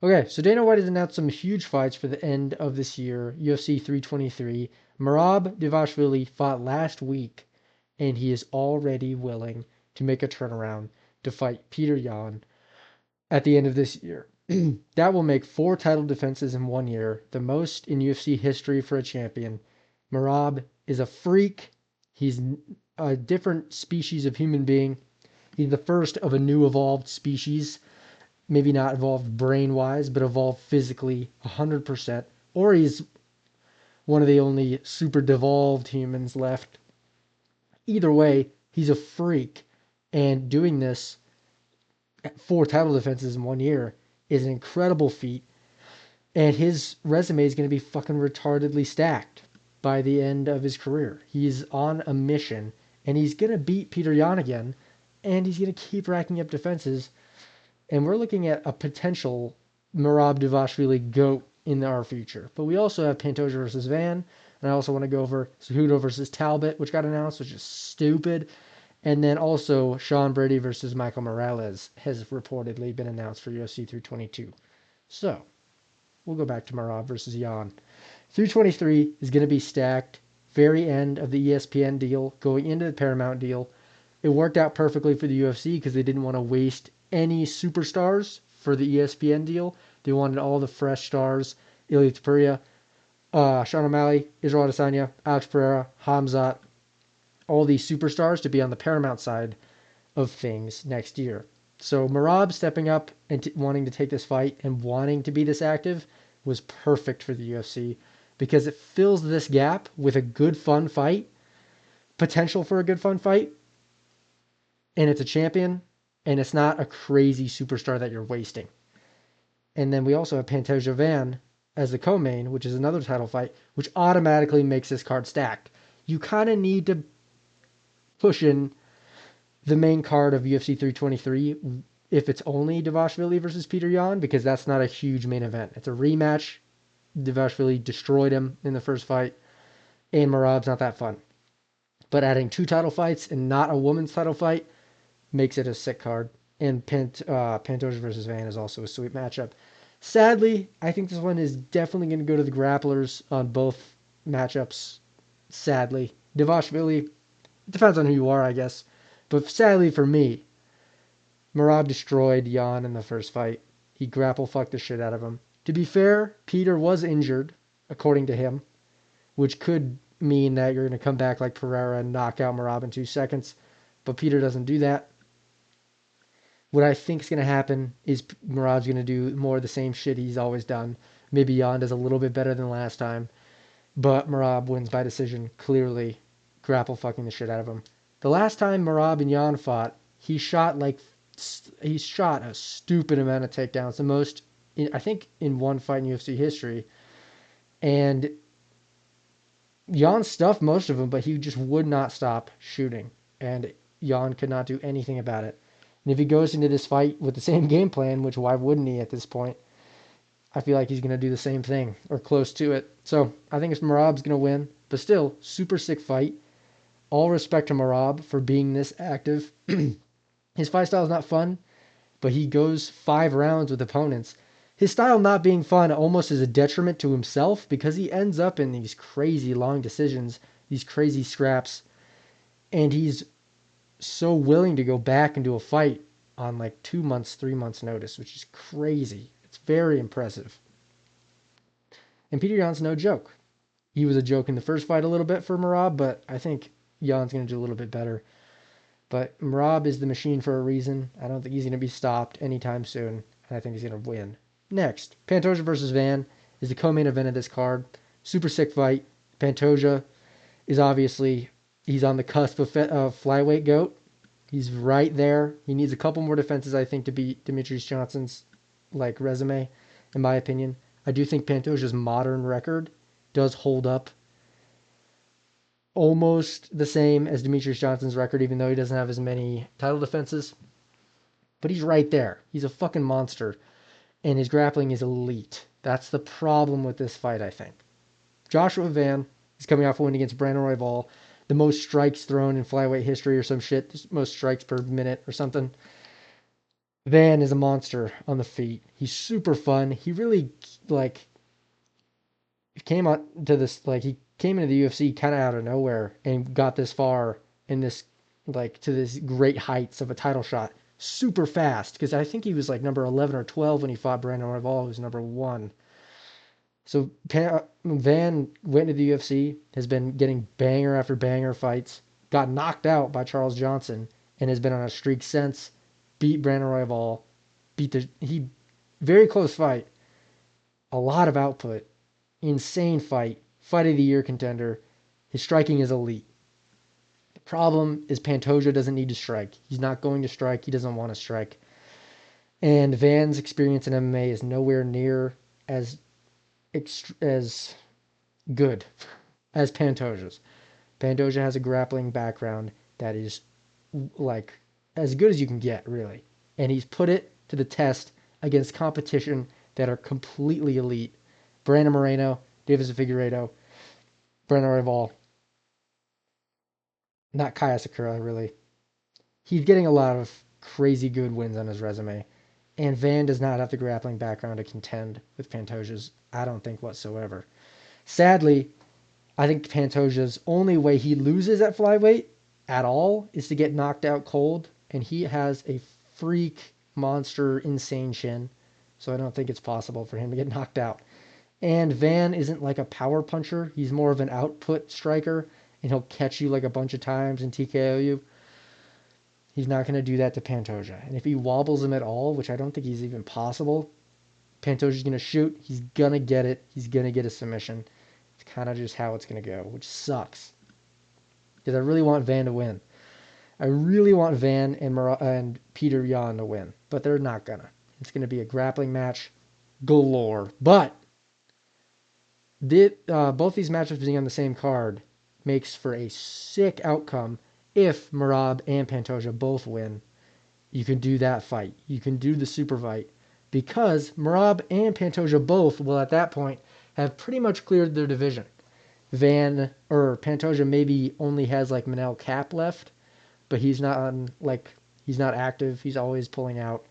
Okay, so Dana White has announced some huge fights for the end of this year. UFC 323. Merab Dvalishvili fought last week, and he is already willing to make a turnaround to fight Peter Yan at the end of this year. That will make 4 title defenses in 1 year, the most in UFC history for a champion. Merab is a freak. He's a different species of human being. He's the first of a new evolved species. Maybe not evolved brain-wise, but evolved physically 100%. Or he's one of the only super devolved humans left. Either way, he's a freak. And doing this 4 title defenses in 1 year is an incredible feat. And his resume is going to be fucking retardedly stacked by the end of his career. He's on a mission, and he's going to beat Peter Yan again, and he's going to keep racking up defenses. And we're looking at a potential Merab Dvalishvili GOAT in our future. But we also have Pantoja versus Van, and I also want to go over Cejudo versus Talbott, which got announced, which is stupid. And then also Sean Brady versus Michael Morales has reportedly been announced for UFC 322. So we'll go back to Merab versus Yan. 323 is going to be stacked. Very end of the ESPN deal, going into the Paramount deal. It worked out perfectly for the UFC because they didn't want to waste any superstars for the ESPN deal. They wanted all the fresh stars: Ilya Topuria, Sean O'Malley, Israel Adesanya, Alex Pereira, Hamzat, all these superstars to be on the Paramount side of things next year. So Merab stepping up and wanting to take this fight and wanting to be this active was perfect for the UFC because it fills this gap with a good, fun fight, potential for a good, fun fight, and it's a champion, and it's not a crazy superstar that you're wasting. And then we also have Pantoja Van as the co-main, which is another title fight, which automatically makes this card stacked. You kind of need to push in the main card of UFC 323 if it's only Dvalishvili versus Peter Yan, because that's not a huge main event. It's a rematch. Dvalishvili destroyed him in the first fight, and Merab's not that fun. But adding 2 title fights and not a women's title fight makes it a sick card. And Pantoja versus Van is also a sweet matchup. Sadly, I think this one is definitely going to go to the grapplers on both matchups. Sadly, Dvalishvili, depends on who you are, I guess. But sadly for me, Merab destroyed Yan in the first fight. He grapple fucked the shit out of him. To be fair, Peter was injured, according to him, which could mean that you're going to come back like Pereira and knock out Merab in 2 seconds. But Peter doesn't do that. What I think is going to happen is Merab's going to do more of the same shit he's always done. Maybe Yan does a little bit better than last time. But Merab wins by decision, clearly grapple fucking the shit out of him. The last time Merab and Yan fought, he shot a stupid amount of takedowns, the most, I think, in one fight in UFC history. And Yan stuffed most of them, but he just would not stop shooting. And Yan could not do anything about it. And if he goes into this fight with the same game plan, which why wouldn't he at this point? I feel like he's going to do the same thing or close to it. So I think Merab's going to win, but still, super sick fight. All respect to Merab for being this active. His fight style is not fun, but he goes 5 rounds with opponents. His style not being fun almost is a detriment to himself because he ends up in these crazy long decisions, these crazy scraps, and he's so willing to go back into a fight on like 2 months, 3 months notice, which is crazy. It's very impressive. And Peter Yan's no joke. He was a joke in the first fight a little bit for Merab, but I think Yan's going to do a little bit better. But Merab is the machine for a reason. I don't think he's going to be stopped anytime soon, and I think he's going to win. Next, Pantoja versus Van is the co-main event of this card. Super sick fight. Pantoja is obviously, he's on the cusp of flyweight GOAT. He's right there. He needs a couple more defenses, I think, to beat Demetrius Johnson's resume, in my opinion. I do think Pantoja's modern record does hold up almost the same as Demetrius Johnson's record, even though he doesn't have as many title defenses. But he's right there. He's a fucking monster. And his grappling is elite. That's the problem with this fight, I think. Joshua Van is coming off a win against Brandon Royval, the most strikes thrown in flyweight history or some shit, most strikes per minute or something. Van is a monster on the feet. He's super fun. He really like came on to this like he came into the UFC kind of out of nowhere and got this far in this like to this great heights of a title shot super fast because I think he was like number 11 or 12 when he fought Brandon Royval, who was number 1. So Van went to the UFC, has been getting banger after banger fights, got knocked out by Charles Johnson, and has been on a streak since. Beat Brandon Royval, he very close fight, a lot of output, insane fight of the year contender. His striking is elite. The problem is Pantoja doesn't need to strike. He's not going to strike. He doesn't want to strike. And Van's experience in MMA is nowhere near as as good as Pantoja's. Pantoja has a grappling background that is like as good as you can get, really. And he's put it to the test against competition that are completely elite. Brandon Moreno, Davis Figueiredo, Brandon Royval, not Kaya Sakura, really. He's getting a lot of crazy good wins on his resume. And Van does not have the grappling background to contend with Pantoja's, I don't think, whatsoever. Sadly, I think Pantoja's only way he loses at flyweight at all is to get knocked out cold, and he has a freak, monster, insane chin. So I don't think it's possible for him to get knocked out. And Van isn't like a power puncher. He's more of an output striker, and he'll catch you like a bunch of times and TKO you. He's not going to do that to Pantoja. And if he wobbles him at all, which I don't think is even possible, Pantoja's going to shoot. He's going to get it. He's going to get a submission. It's kind of just how it's going to go, which sucks. Because I really want Van to win. I really want Van and Peter Yan to win. But they're not going to. It's going to be a grappling match galore. But both these matchups being on the same card makes for a sick outcome if Merab and Pantoja both win. You can do that fight. You can do the super fight. Because Merab and Pantoja both will at that point have pretty much cleared their division. Pantoja maybe only has like Manel Cap left, but he's not active. He's always pulling out.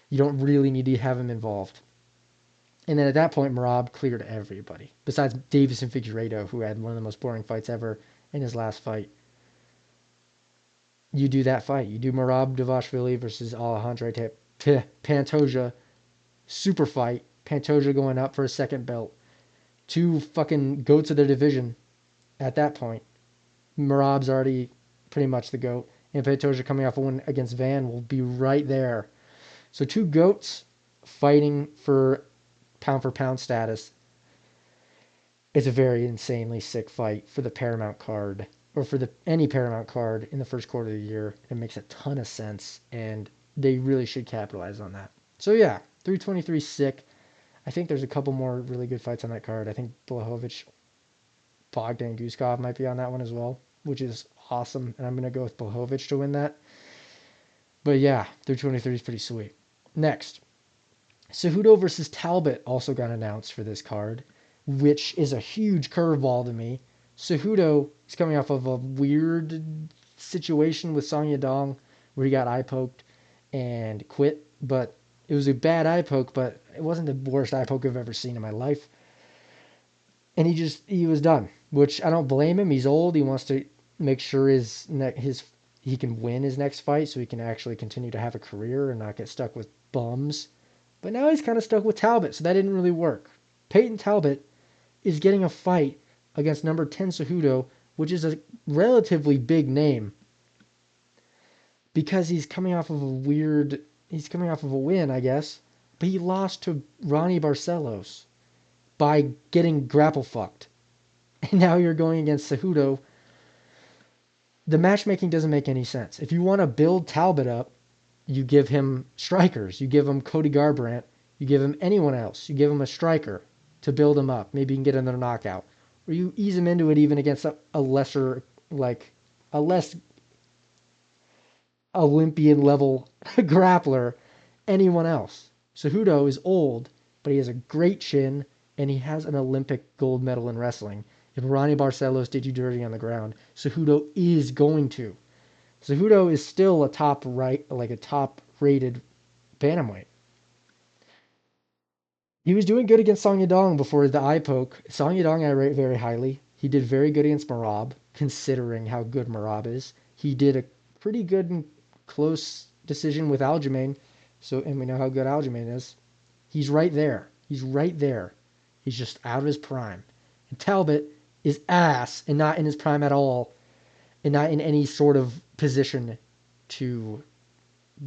You don't really need to have him involved. And then at that point, Merab cleared everybody. Besides Davis and Figueiredo, who had one of the most boring fights ever in his last fight. You do that fight. You do Merab Dvalishvili versus Alejandro Pantoja. Super fight. Pantoja going up for a second belt. Two fucking goats of their division at that point. Merab's already pretty much the GOAT. And Pantoja coming off a win against Van will be right there. So two GOATs fighting for pound status. It's a very insanely sick fight for the Paramount card, or for any Paramount card in the first quarter of the year. It makes a ton of sense, and they really should capitalize on that. So yeah, 323 sick. I think there's a couple more really good fights on that card. I think Blachowicz, Bogdan Guskov might be on that one as well, which is awesome, and I'm going to go with Blachowicz to win that. But yeah, 323 is pretty sweet. Next, Cejudo versus Talbott also got announced for this card, which is a huge curveball to me. Cejudo is coming off of a weird situation with Song Yadong where he got eye poked and quit, but it was a bad eye poke, but it wasn't the worst eye poke I've ever seen in my life. And he was done, which I don't blame him. He's old. He wants to make sure he can win his next fight so he can actually continue to have a career and not get stuck with bums. But now he's kind of stuck with Talbot, so that didn't really work. Peyton Talbot is getting a fight against number 10 Cejudo, which is a relatively big name, because he's coming off of a win, I guess, but he lost to Ronnie Barcelos by getting grapple fucked. And now you're going against Cejudo. The matchmaking doesn't make any sense. If you want to build Talbot up, you give him strikers. You give him Cody Garbrandt. You give him anyone else. You give him a striker to build him up. Maybe you can get another knockout. Or you ease him into it even against a less Olympian level grappler, anyone else. Cejudo is old, but he has a great chin, and he has an Olympic gold medal in wrestling. If Ronnie Barcelos did you dirty on the ground, Cejudo is going to. Cejudo is still a top rated Bantamweight. He was doing good against Song Yadong before the eye poke. Song Yadong I rate very highly. He did very good against Merab, considering how good Merab is. He did a pretty good and close decision with Aljamain. So, and we know how good Aljamain is. He's right there. He's right there. He's just out of his prime. And Talbot is ass and not in his prime at all, and not in any sort of position to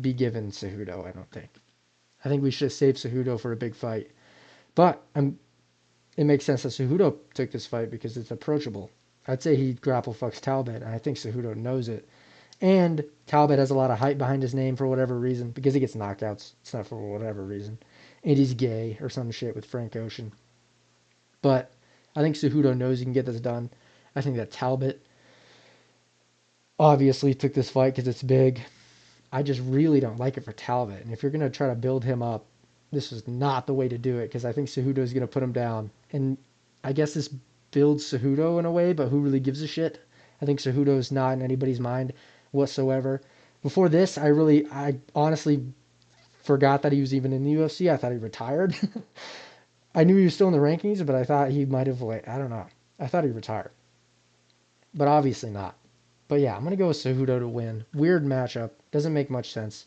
be given Cejudo, I don't think. I think we should have saved Cejudo for a big fight. But it makes sense that Cejudo took this fight because it's approachable. I'd say he grapple fucks Talbot, and I think Cejudo knows it. And Talbot has a lot of hype behind his name for whatever reason, because he gets knockouts. It's not for whatever reason. And he's gay or some shit with Frank Ocean. But I think Cejudo knows he can get this done. I think that Talbot obviously took this fight because it's big. I just really don't like it for Talbot. And if you're going to try to build him up, this is not the way to do it, because I think Cejudo is going to put him down. And I guess this builds Cejudo in a way, but who really gives a shit? I think Cejudo is not in anybody's mind whatsoever. Before this, I honestly forgot that he was even in the UFC. I thought he retired. I knew he was still in the rankings, but I thought he might have, like, I don't know. I thought he retired. But obviously not. But yeah, I'm going to go with Cejudo to win. Weird matchup. Doesn't make much sense.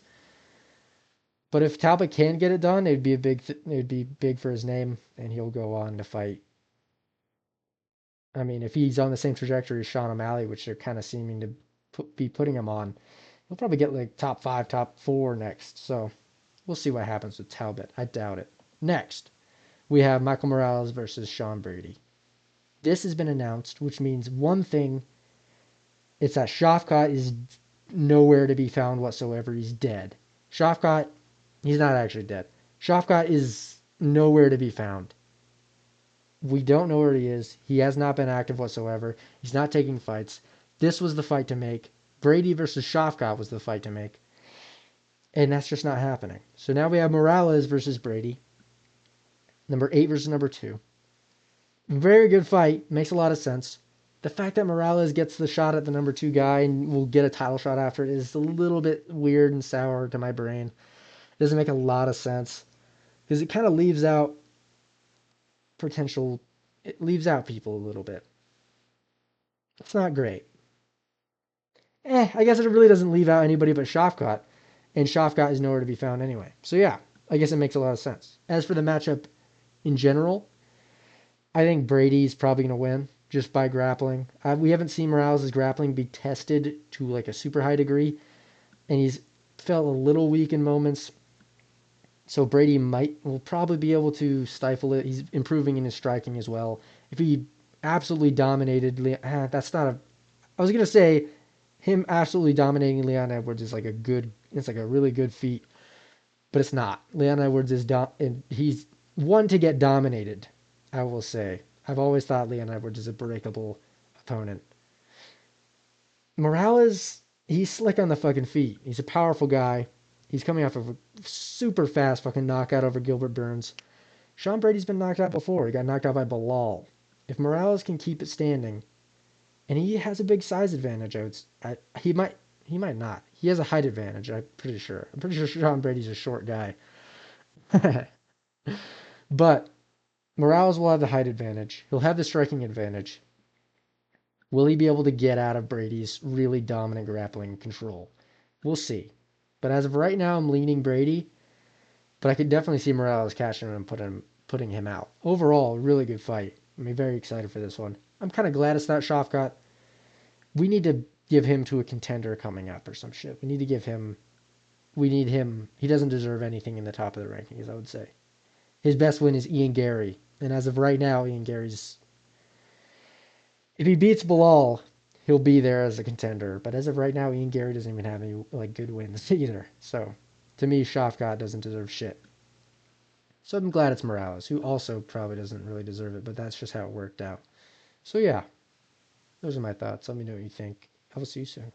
But if Talbot can get it done, it'd be big for his name, and he'll go on to fight. I mean, if he's on the same trajectory as Sean O'Malley, which they're kind of seeming to be putting him on, he'll probably get like top 5, top 4 next. So we'll see what happens with Talbot. I doubt it. Next, we have Michael Morales versus Sean Brady. This has been announced, which means one thing. It's that Shafkat is nowhere to be found whatsoever. He's dead. Shafkat, he's not actually dead. Shafkat is nowhere to be found. We don't know where he is. He has not been active whatsoever. He's not taking fights. This was the fight to make. Brady versus Shafkat was the fight to make. And that's just not happening. So now we have Morales versus Brady. Number 8 versus number 2. Very good fight. Makes a lot of sense. The fact that Morales gets the shot at the number 2 guy and will get a title shot after it is a little bit weird and sour to my brain. It doesn't make a lot of sense, because it kind of leaves out it leaves out people a little bit. It's not great. I guess it really doesn't leave out anybody but Shafkat, and Shafkat is nowhere to be found anyway. So yeah, I guess it makes a lot of sense. As for the matchup in general, I think Brady's probably going to win just by grappling. We haven't seen Morales' grappling be tested to like a super high degree, and he's felt a little weak in moments. So Brady will probably be able to stifle it. He's improving in his striking as well. If he absolutely dominated, that's not a. I was gonna say him absolutely dominating Leon Edwards is like it's like a really good feat, but it's not. Leon Edwards is and he's one to get dominated. I will say. I've always thought Leon Edwards is a breakable opponent. Morales, he's slick on the fucking feet. He's a powerful guy. He's coming off of a super fast fucking knockout over Gilbert Burns. Sean Brady's been knocked out before. He got knocked out by Bilal. If Morales can keep it standing, and he has a big size advantage, he might not. He has a height advantage. I'm pretty sure. I'm pretty sure Sean Brady's a short guy. But Morales will have the height advantage. He'll have the striking advantage. Will he be able to get out of Brady's really dominant grappling control? We'll see. But as of right now, I'm leaning Brady. But I could definitely see Morales catching him and putting him out. Overall, really good fight. I'm very excited for this one. I'm kind of glad it's not Shafkat. We need to give him to a contender coming up or some shit. We need him. He doesn't deserve anything in the top of the rankings, I would say. His best win is Ian Gary. And as of right now, Ian Gary's... If he beats Bilal, he'll be there as a contender. But as of right now, Ian Gary doesn't even have any like good wins either. So, to me, Shafkat doesn't deserve shit. So I'm glad it's Morales, who also probably doesn't really deserve it, but that's just how it worked out. So yeah, those are my thoughts. Let me know what you think. I will see you soon.